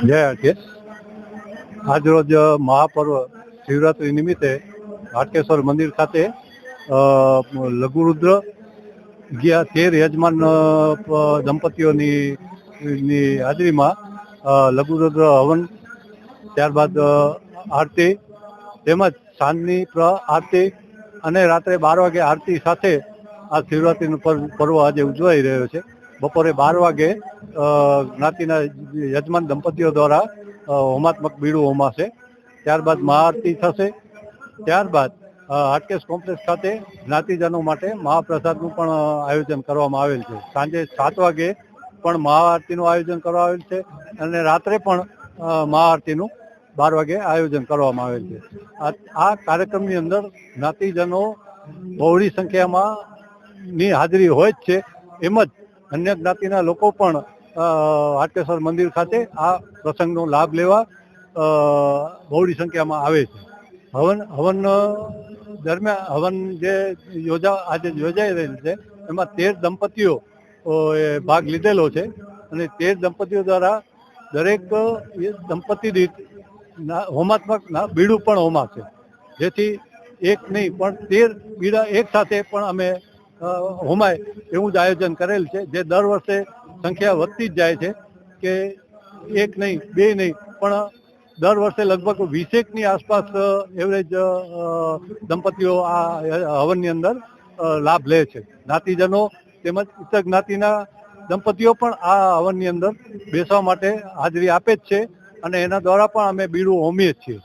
જય હાટકેશ. આજરોજ મહાપર્વ શિવરાત્રિ નિમિત્તે હાટકેશ્વર મંદિર ખાતે લઘુરુદ્ર 13 યજમાન દંપતીઓની હાજરીમાં લઘુરુદ્ર હવન, ત્યારબાદ આરતી તેમજ સાંજની આરતી અને રાત્રે 12 વાગે આરતી સાથે આ શિવરાત્રિનું પર્વ આજે ઉજવાઈ રહ્યો છે. બપોરે 12 વાગે જ્ઞાતિના યજમાન દંપતીઓ દ્વારા હોમાત્મક બીડું હોમાશે. ત્યારબાદ મહાઆરતી થશે. ત્યારબાદ હાટકેશ કોમ્પ્લેક્સ ખાતે જ્ઞાતિજનો માટે મહાપ્રસાદનું પણ આયોજન કરવામાં આવેલ છે. સાંજે 7 વાગે પણ મહાઆરતીનું આયોજન કરવામાં આવેલ છે અને રાત્રે પણ મહાઆરતીનું 12 વાગે આયોજન કરવામાં આવેલ છે. આ કાર્યક્રમની અંદર જ્ઞાતિજનો બહોળી સંખ્યામાં ની હાજરી હોય જ છે. એમ જ અન્ય જ્ઞાતિના લોકો પણ હાટકેશ્વર મંદિર ખાતે આ પ્રસંગનો લાભ લેવા બહોળી સંખ્યામાં આવે છે. હવન દરમિયાન હવન જે આજે યોજાઈ રહેલ છે એમાં 13 દંપતીઓ ભાગ લીધેલો છે અને 13 દંપતીઓ દ્વારા દરેક દંપતી દીઠ હોમાત્મક બીડું પણ હોમાશે, જેથી એક નહીં પણ 13 બીડા એક સાથે પણ અમે હોમાય એવું જ આયોજન કરેલ છે. જે દર વર્ષે સંખ્યા વધતી જ જાય છે કે એક નહીં, બે નહીં, પણ દર વર્ષે લગભગ 20ની આસપાસ એવરેજ દંપતીઓ આ હવનની અંદર લાભ લે છે. જ્ઞાતિજનો તેમજ ઇતર જ્ઞાતિના દંપતીઓ પણ આ હવનની અંદર બેસવા માટે હાજરી આપે જ છે અને એના દ્વારા પણ અમે બીડું હોમીએ જ છીએ.